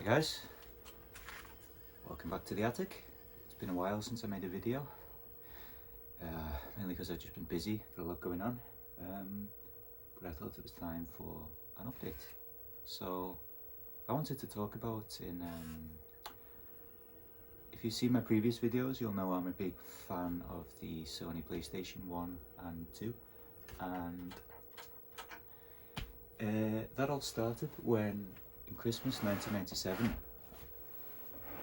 guys, welcome back to the attic. It's been a while since I made a video, mainly because I've just been busy, got a lot going on, but I thought it was time for an update. So I wanted to talk about if you've seen my previous videos, you'll know I'm a big fan of the Sony PlayStation 1 and 2, and that all started when in Christmas 1997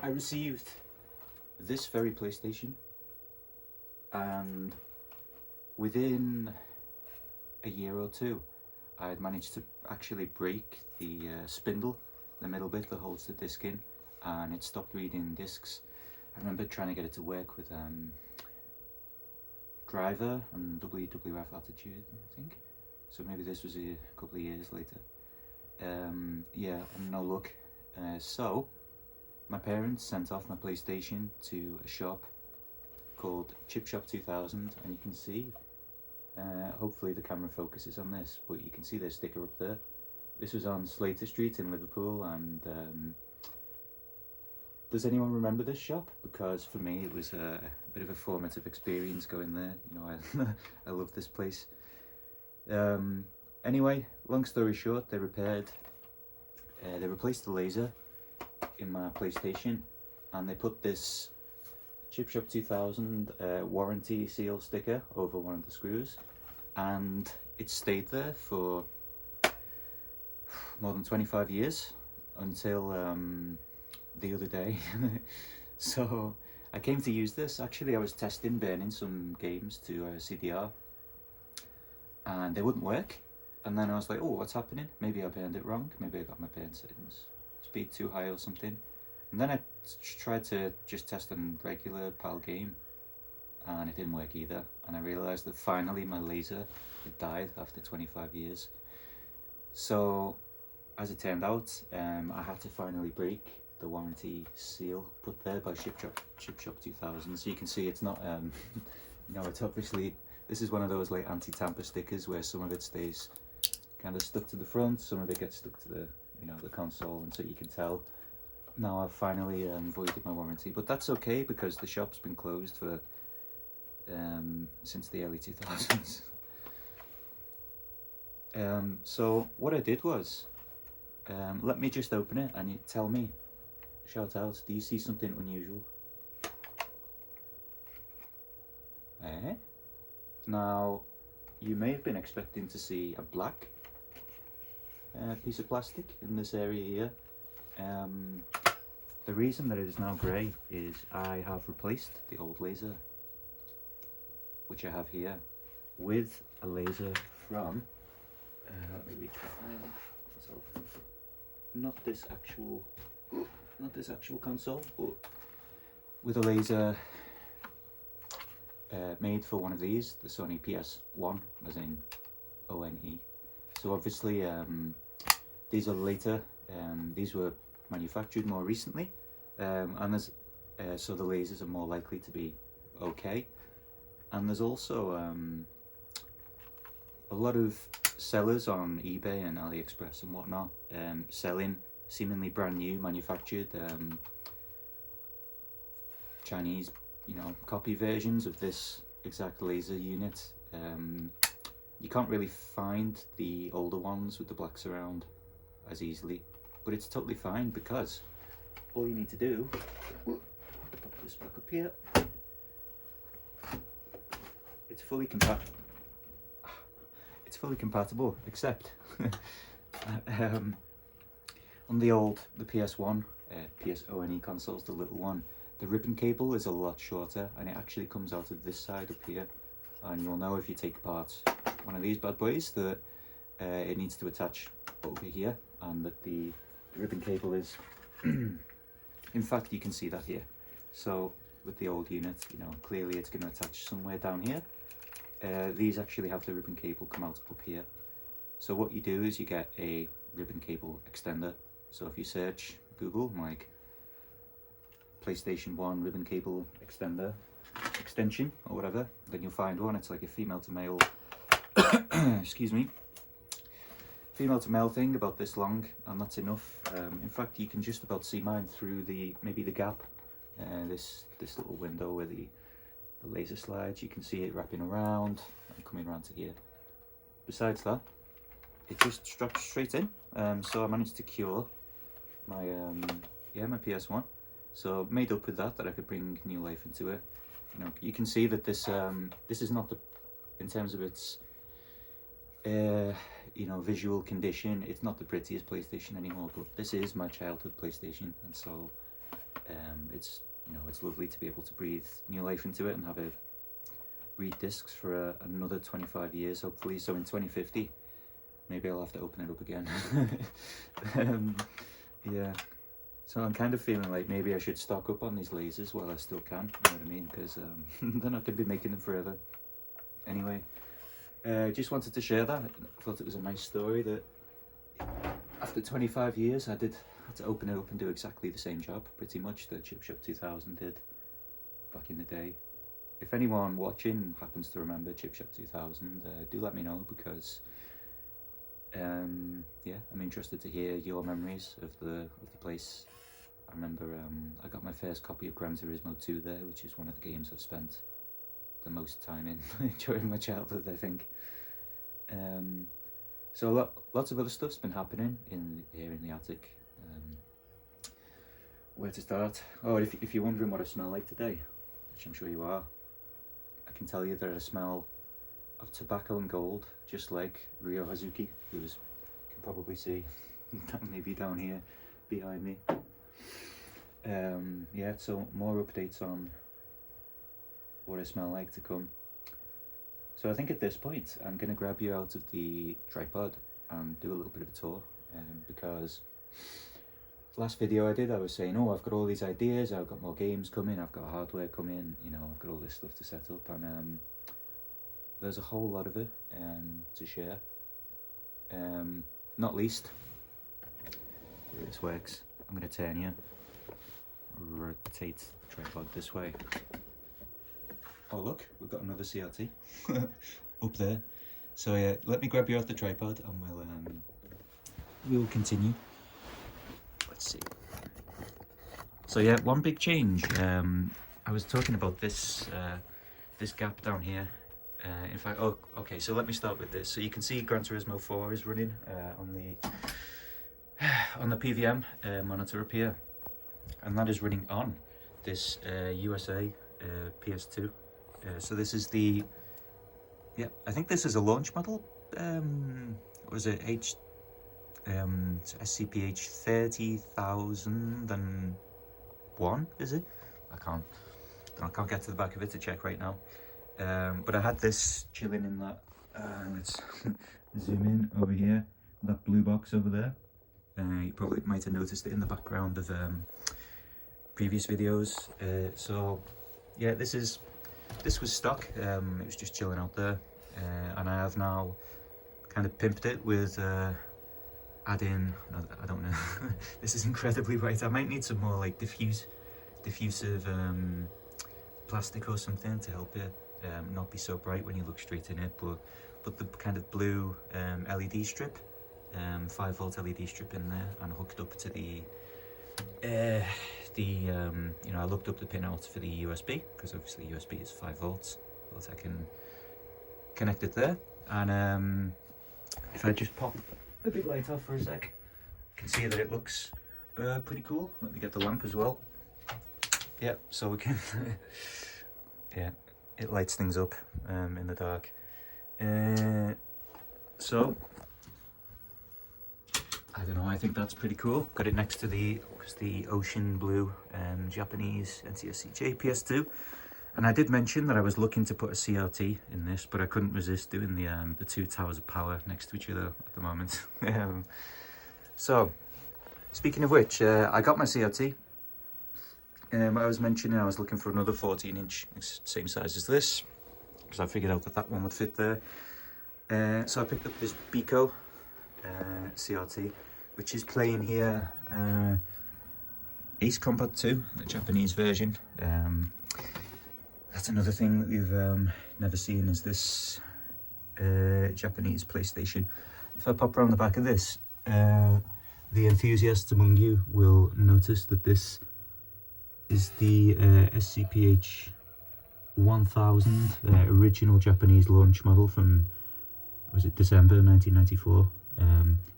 I received this very PlayStation, and within a year or two I had managed to actually break the spindle, the middle bit that holds the disc in, and it stopped reading discs. I remember trying to get it to work with Driver and WWF Attitude, I think. So maybe this was a couple of years later. Yeah, no luck. So my parents sent off my PlayStation to a shop called Chip Shop 2000, and you can see, hopefully the camera focuses on this, but you can see their sticker up there. This was on Slater Street in Liverpool, and does anyone remember this shop? Because for me it was a bit of a formative experience going there. You know, I love this place. Anyway, long story short, they replaced the laser in my PlayStation, and they put this Chip Shop 2000 warranty seal sticker over one of the screws, and it stayed there for more than 25 years until the other day. So I came to use this. Actually, I was testing burning some games to CDR, and they wouldn't work. And then I was like, oh, what's happening? Maybe I burned it wrong. Maybe I got my burn settings speed too high or something. And then I tried to just test a regular PAL game, and it didn't work either. And I realised that finally my laser had died after 25 years. So as it turned out, I had to finally break the warranty seal put there by Chip Shop 2000. So you can see it's not, you know, it's obviously, this is one of those like anti-tamper stickers where some of it stays kind of stuck to the front, some of it gets stuck to the, you know, the console, and so you can tell now I've finally voided my warranty. But that's okay, because the shop's been closed for since the early 2000s. So what I did was, let me just open it and you tell me, shout out, do you see something unusual? Now, you may have been expecting to see a black piece of plastic in this area here. The reason that it is now grey is I have replaced the old laser, which I have here, with a laser from, let me retry myself, not this actual console, but with a laser made for one of these, the Sony PS1, as in O-N-E. So obviously these are later, these were manufactured more recently, and there's so the lasers are more likely to be okay. And there's also a lot of sellers on eBay and AliExpress and whatnot selling seemingly brand new manufactured Chinese, you know, copy versions of this exact laser unit. You can't really find the older ones with the black surround as easily, but it's totally fine, because all you need to do, pop this back up here, it's fully compatible, except on the PS1, PSONE consoles, the little one, the ribbon cable is a lot shorter, and it actually comes out of this side up here. And you'll know if you take apart one of these bad boys that it needs to attach over here, and that the ribbon cable is, in fact, you can see that here. So with the old unit, you know, clearly it's going to attach somewhere down here. These actually have the ribbon cable come out up here. So what you do is you get a ribbon cable extender. So if you search Google like PlayStation 1 ribbon cable extension or whatever, then you'll find one. It's like a female to male excuse me, female to male thing about this long, and that's enough. In fact, you can just about see mine through maybe the gap, this little window where the laser slides. You can see it wrapping around and coming around to here. Besides that, it just straps straight in. So I managed to cure my my PS1. So made up with that I could bring new life into it. You know, you can see that this is not in terms of its visual condition, it's not the prettiest PlayStation anymore, but this is my childhood PlayStation, and so it's lovely to be able to breathe new life into it and have it read discs for another 25 years hopefully. So in 2050 maybe I'll have to open it up again. Yeah, so I'm kind of feeling like maybe I should stock up on these lasers while I still can, you know what I mean, because then I could be making them forever. Anyway, just wanted to share that. I thought it was a nice story that after 25 years I had to open it up and do exactly the same job pretty much that Chip Shop 2000 did back in the day. If anyone watching happens to remember Chip Shop 2000, do let me know, because yeah, I'm interested to hear your memories of the place. I remember I got my first copy of Gran Turismo 2 there, which is one of the games I've spent the most time in during my childhood, I think. So lots of other stuff's been happening here in the attic. Where to start? Oh, if you're wondering what I smell like today, which I'm sure you are, I can tell you that I smell of tobacco and gold, just like Ryo Hazuki, who you can probably see maybe down here behind me. Yeah, so more updates on what I smell like to come. So I think at this point I'm going to grab you out of the tripod and do a little bit of a tour, because last video I did, I was saying, oh, I've got all these ideas, I've got more games coming, I've got hardware coming, you know, I've got all this stuff to set up, and there's a whole lot of it to share. Not least, the way this works, I'm going to turn you, rotate the tripod this way. Oh look, we've got another CRT up there. So yeah, let me grab you off the tripod and we'll continue. Let's see. So yeah, one big change. I was talking about this this gap down here. In fact, oh, okay. So let me start with this. So you can see Gran Turismo 4 is running on the PVM monitor up here, and that is running on this USA PS2. So this is I think this is a launch model. Was it SCPH 30,001? Is it? I can't get to the back of it to check right now. But I had this chilling in that. Let's zoom in over here. That blue box over there. You probably might have noticed it in the background of previous videos. So yeah, this was stock. It was just chilling out there, and I have now kind of pimped it with adding, I don't know, this is incredibly bright. I might need some more like diffusive plastic or something to help it not be so bright when you look straight in it, but the kind of blue LED strip, 5-volt LED strip in there, and hooked up to I looked up the pin out for the USB, because obviously USB is 5 volts, so I can connect it there. And if I just pop the big light off for a sec, you can see that it looks pretty cool. Let me get the lamp as well. Yeah, so we can yeah, it lights things up in the dark. So I don't know, I think that's pretty cool. Got it next to the ocean blue Japanese NTSC PS2. And I did mention that I was looking to put a CRT in this, but I couldn't resist doing the two towers of power next to each other at the moment. So, speaking of which, I got my CRT. I was mentioning I was looking for another 14-inch, same size as this, because I figured out that one would fit there. So I picked up this Pico CRT, which is playing here Ace Combat 2, the Japanese version. That's another thing that we've never seen, is this Japanese PlayStation. if I pop around the back of this, the enthusiasts among you will notice that this is the SCPH 1000 original Japanese launch model from, was it December 1994?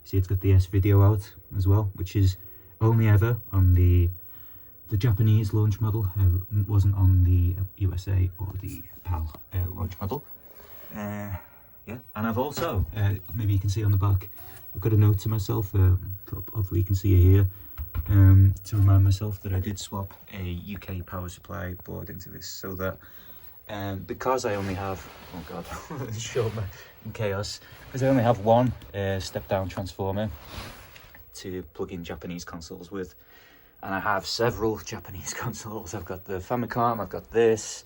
See, it's got the S video out as well, which is only ever on the Japanese launch model. It wasn't on the USA or the PAL launch model. Yeah, and I've also, maybe you can see on the back, I've got a note to myself, hopefully you can see it here, to remind myself that I did swap a UK power supply board into this, so that because I only have, oh god, show me in chaos, because I only have one step down transformer to plug in Japanese consoles with, and I have several Japanese consoles. I've got the Famicom, I've got this,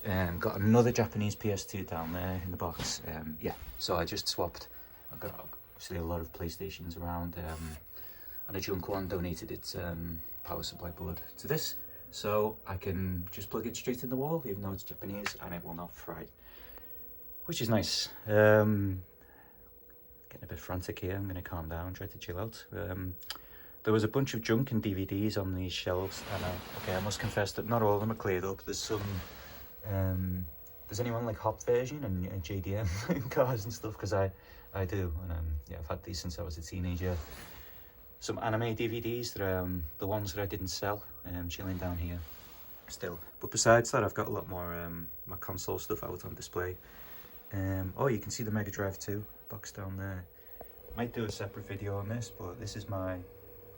got another Japanese PS2 down there in the box. Yeah, so I just swapped. I've got obviously a lot of PlayStations around, and a junk one donated its power supply board to this, so I can just plug it straight in the wall, even though it's Japanese, and it will not fry, which is nice. Getting a bit frantic here. I'm going to calm down, try to chill out. There was a bunch of junk and DVDs on these shelves, and okay, I must confess that not all of them are cleared up. There's some, does anyone like Hop version and JDM cars and stuff? Because I do, and yeah, I've had these since I was a teenager. Some anime DVDs that are the ones that I didn't sell, chilling down here still. But besides that, I've got a lot more my console stuff out on display. Oh, you can see the Mega Drive 2 box down there. Might do a separate video on this, but this is my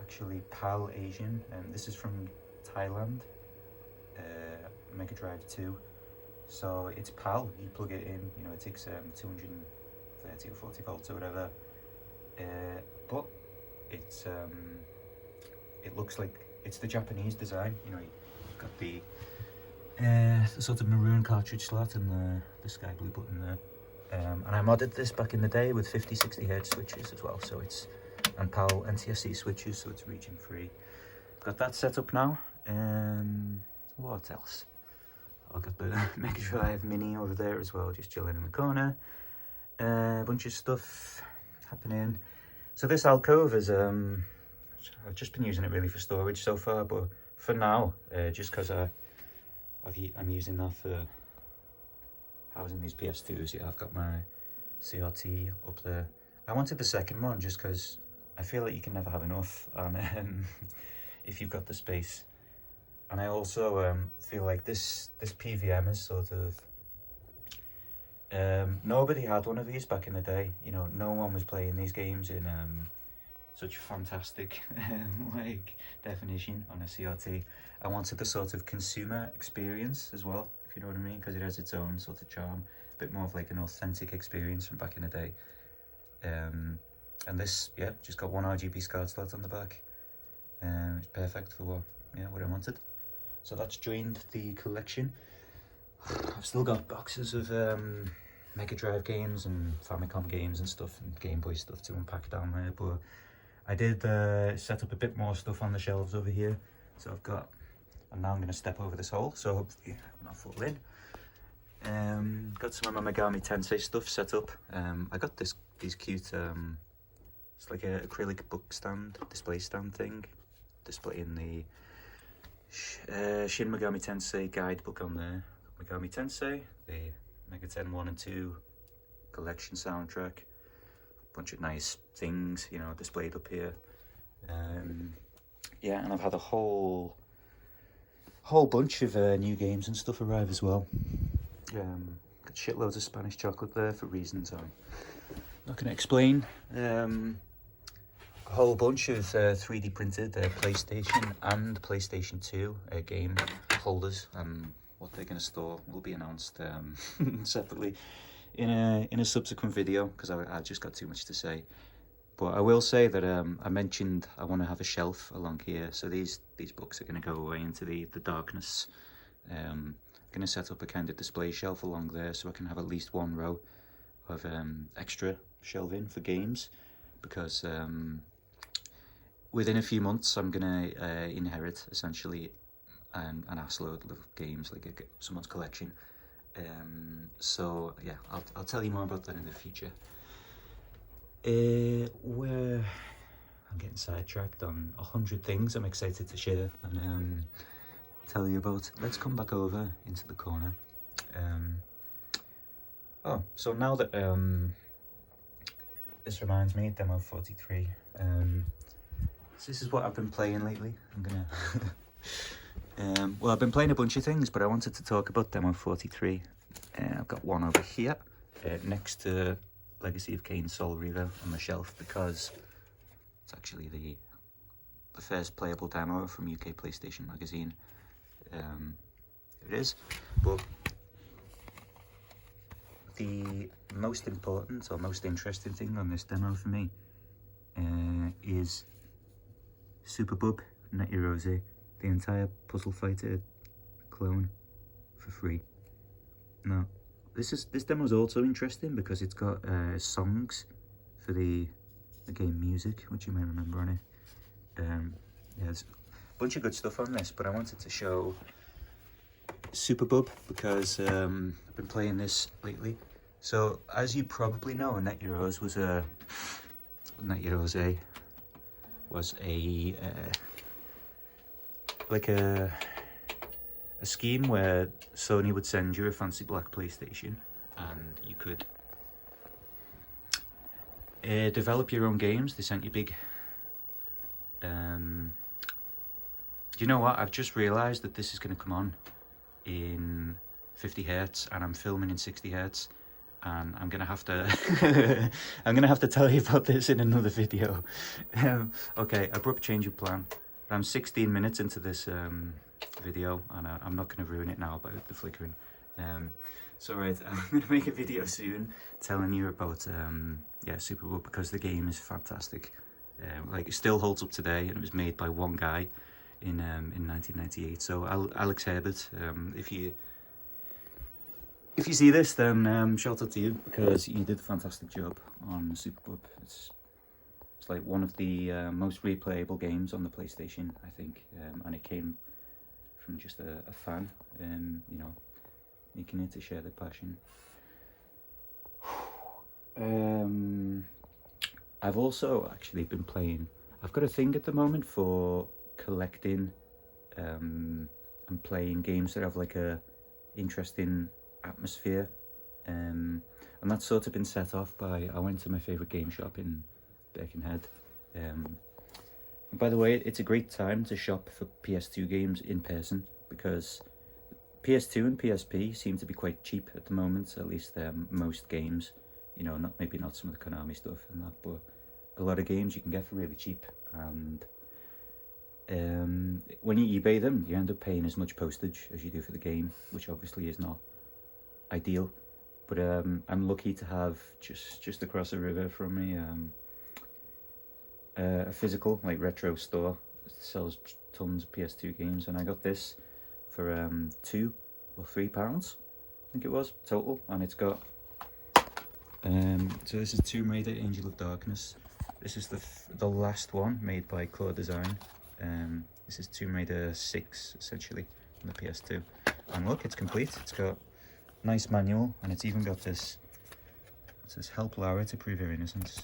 actually PAL Asian, and this is from Thailand, Mega Drive 2. So it's PAL, you plug it in, you know, it takes 230 or 40 volts or whatever, but it's it looks like it's the Japanese design. You know, you've got the sort of maroon cartridge slot and the sky blue button there. And I modded this back in the day with 50-60 Hz switches as well, so it's, and PAL NTSC switches, so it's region free. Got that set up now. What else? I've got the Mega Drive Mini over there as well, just chilling in the corner. A bunch of stuff happening. So this alcove is, I've just been using it really for storage so far, but for now, just because I'm using that for housing these PS2s. Yeah, I've got my CRT up there. I wanted the second one just because I feel like you can never have enough, and if you've got the space. And I also feel like this PVM is sort of, nobody had one of these back in the day. You know, no one was playing these games in such fantastic like definition on a CRT. I wanted the sort of consumer experience as well, if you know what I mean, because it has its own sort of charm, a bit more of like an authentic experience from back in the day. And this, yeah, just got one RGB SCART slot on the back. It's perfect for what I wanted. So that's joined the collection. I've still got boxes of Mega Drive games and Famicom games and stuff, and Game Boy stuff to unpack down there, but I did set up a bit more stuff on the shelves over here. So and now I'm going to step over this hole, so hopefully I'm not fall in. Got some of my Megami Tensei stuff set up. I got these cute, it's like an acrylic book stand, display stand thing, displaying the Shin Megami Tensei guidebook on there. Megami Tensei, the Mega 10 1 and 2 collection soundtrack, a bunch of nice things, you know, displayed up here. Yeah, and I've had a whole bunch of new games and stuff arrive as well. Got shitloads of Spanish chocolate there for reasons I'm not going to explain. A whole bunch of 3D printed PlayStation and PlayStation 2 game holders, and what they're going to store will be announced separately in a subsequent video, because I just got too much to say. But I will say that I mentioned I want to have a shelf along here, so these books are going to go away into the darkness. I'm going to set up a kind of display shelf along there, so I can have at least one row of extra shelving for games, because within a few months I'm going to inherit essentially an assload of games, like someone's collection. So yeah, I'll tell you more about that in the future. Where I'm getting sidetracked on 100 things I'm excited to share and tell you about. Let's come back over into the corner. So now that this reminds me, demo 43. So this is what I've been playing lately. I'm gonna. Well, I've been playing a bunch of things, but I wanted to talk about demo 43. I've got one over here next to Legacy of Kain Soul Reaver on the shelf because it's actually the first playable demo from UK PlayStation magazine. Here it is. But the most important or most interesting thing on this demo for me is Super Bub Netty Rose, the entire Puzzle Fighter clone for free. Now, this demo is also interesting because it's got songs for the game music, which you may remember on it. Yeah, there's a bunch of good stuff on this, but I wanted to show Super Bub because I've been playing this lately. So, as you probably know, Netty Rose was a like a scheme where Sony would send you a fancy black PlayStation and you could develop your own games. They sent you big do you know what? I've just realised that this is going to come on in 50 hertz and I'm filming in 60 hertz, and I'm gonna have to I'm gonna have to tell you about this in another video. Okay, abrupt change of plan. I'm 16 minutes into this video and I'm not going to ruin it now by the flickering. So right, I'm going to make a video soon telling you about yeah, Super Bub because the game is fantastic. Like, it still holds up today, and it was made by one guy in 1998. So Alex Herbert, if you see this, then shout out to you because you did a fantastic job on Super Bub. It's like one of the most replayable games on the PlayStation, I think, and it came from just a fan, you know, making it to share their passion. I've also actually been playing. I've got a thing at the moment for collecting and playing games that have like a interesting atmosphere, and that's sort of been set off by, I went to my favourite game shop in Birkenhead. And by the way, it's a great time to shop for PS2 games in person because PS2 and PSP seem to be quite cheap at the moment, at least most games. You know, maybe not some of the Konami stuff and that, but a lot of games you can get for really cheap. And when you eBay them, you end up paying as much postage as you do for the game, which obviously is not ideal. But I'm lucky to have just across the river from me a physical, like, retro store that sells tons of PS2 games, and I got this for £2 or £3, I think it was, total, and it's got so this is Tomb Raider Angel of Darkness. This is the last one made by Core Design. This is Tomb Raider 6 essentially on the PS2, and look, it's complete. It's got a nice manual, and it's even got this, it says help Lara to prove her innocence.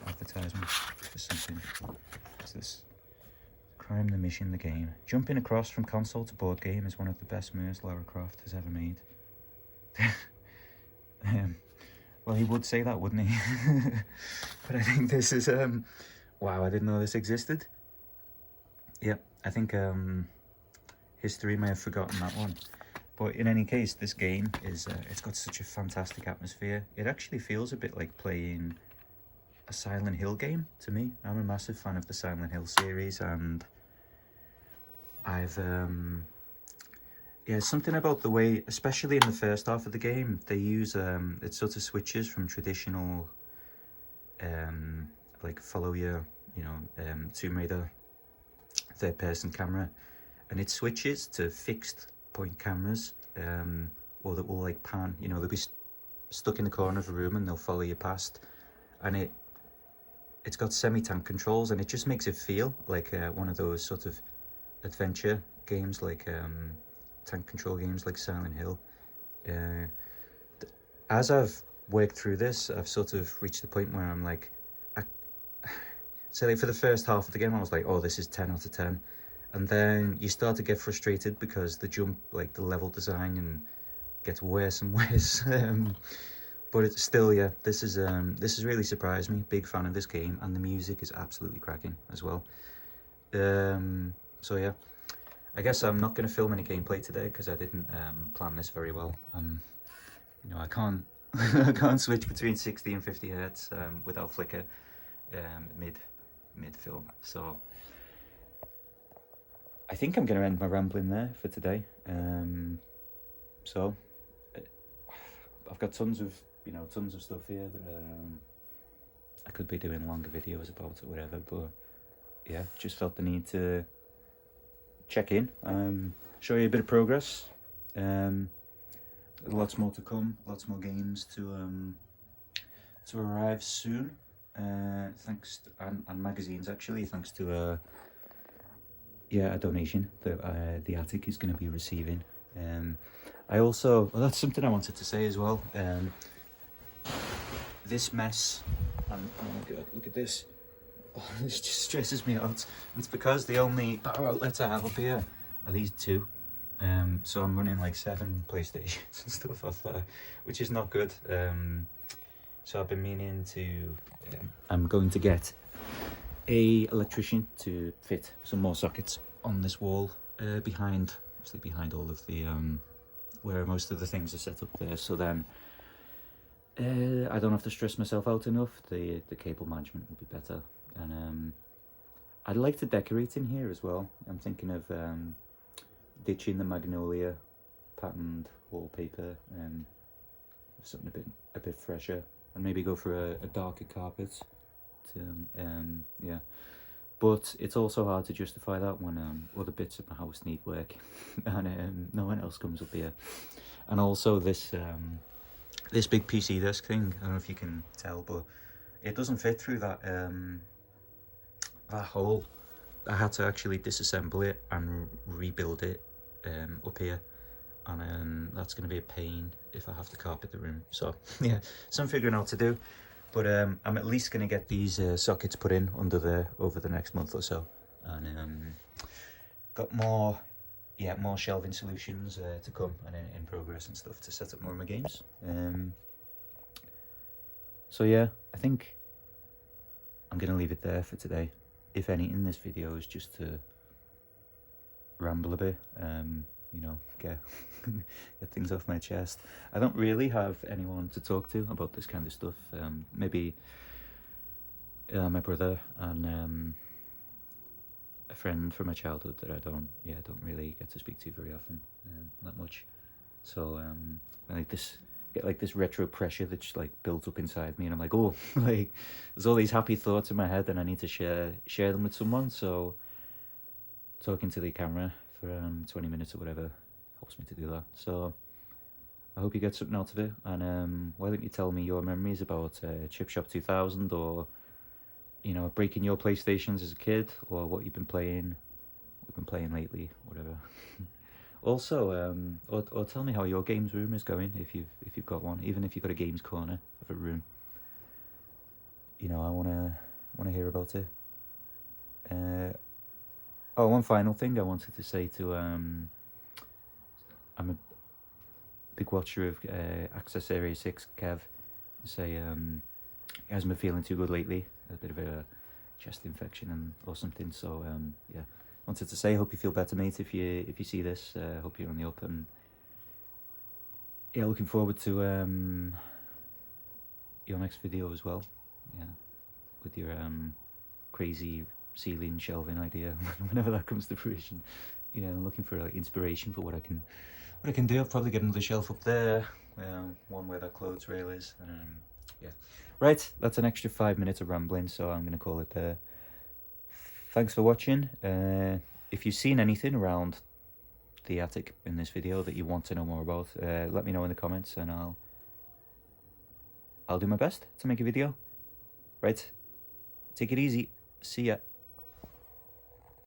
Advertisement for something. What's this? Crime, the mission, the game. Jumping across from console to board game is one of the best moves Lara Croft has ever made. Well, he would say that, wouldn't he? But I think this is wow, I didn't know this existed. Yeah, I think history may have forgotten that one. But in any case, this game is it's got such a fantastic atmosphere. It actually feels a bit like playing a Silent Hill game to me. I'm a massive fan of the Silent Hill series, and I've yeah, something about the way, especially in the first half of the game, they use it sort of switches from traditional like follow your, you know, Tomb Raider third person camera, and it switches to fixed point cameras, or that will like pan, you know, they'll be stuck in the corner of a room and they'll follow you past, and it's got semi-tank controls, and it just makes it feel like one of those sort of adventure games, like tank control games like Silent Hill. As I've worked through this, I've sort of reached the point where I'm like, so like for the first half of the game I was like, oh, this is 10 out of 10, and then you start to get frustrated because the jump, like the level design, and gets worse and worse. But it's still, yeah, this has really surprised me. Big fan of this game, and the music is absolutely cracking as well. So yeah, I guess I'm not going to film any gameplay today because I didn't plan this very well. You know, I can't I can't switch between 60 and 50 hertz without flicker mid film. So I think I'm going to end my rambling there for today. So I've got tons of stuff here that I could be doing longer videos about or whatever, but yeah, just felt the need to check in, show you a bit of progress. Lots more to come, lots more games to arrive soon. Thanks to, and magazines actually, thanks to a donation that the Attic is going to be receiving. I also, well, that's something I wanted to say as well. This mess, oh my god, look at this. Oh, this just stresses me out. It's because the only power outlets I have up here are these two. So I'm running like 7 PlayStations and stuff off there, which is not good. So I've been meaning to, I'm going to get a electrician to fit some more sockets on this wall behind all of the where most of the things are set up there, so then I don't have to stress myself out enough. The cable management will be better, and I'd like to decorate in here as well. I'm thinking of ditching the magnolia patterned wallpaper and something a bit fresher, and maybe go for a darker carpet to yeah. But it's also hard to justify that when other bits of my house need work and no one else comes up here. And also this this big PC desk thing, I don't know if you can tell, but it doesn't fit through that that hole. I had to actually disassemble it and rebuild it up here, and that's going to be a pain if I have to carpet the room. So yeah, some figuring out to do. But I'm at least going to get these sockets put in under there over the next month or so, and got more shelving solutions to come and in progress and stuff to set up more of my games. So yeah, I think I'm going to leave it there for today. If anything, this video is just to ramble a bit, you know, get things off my chest. I don't really have anyone to talk to about this kind of stuff. Maybe my brother and a friend from my childhood that I don't really get to speak to very often, that much. So I get like this retro pressure that just like builds up inside me, and I'm like, oh, like there's all these happy thoughts in my head, and I need to share them with someone. So talking to the camera for 20 minutes or whatever helps me to do that. So I hope you get something out of it, and why don't you tell me your memories about Chip Shop 2000, or you know, breaking your PlayStations as a kid, or what you've been playing lately, whatever. Also, or tell me how your games room is going, if you've got one, even if you've got a games corner of a room. You know, I wanna hear about it. Oh, one final thing I wanted to say to I'm a big watcher of Access Area 6, Kev. Say he hasn't been feeling too good lately, a bit of a chest infection or something. So yeah, wanted to say, hope you feel better, mate, if you see this. Hope you're on the up, and yeah, looking forward to your next video as well. Yeah, with your crazy ceiling shelving idea whenever that comes to fruition. Yeah, I'm looking for like inspiration for what I can do. I'll probably get another shelf up there, one where that clothes rail is, and yeah. Right, that's an extra 5 minutes of rambling, so I'm going to call it there. Thanks for watching. If you've seen anything around the attic in this video that you want to know more about, let me know in the comments, and I'll do my best to make a video. Right, take it easy. See ya.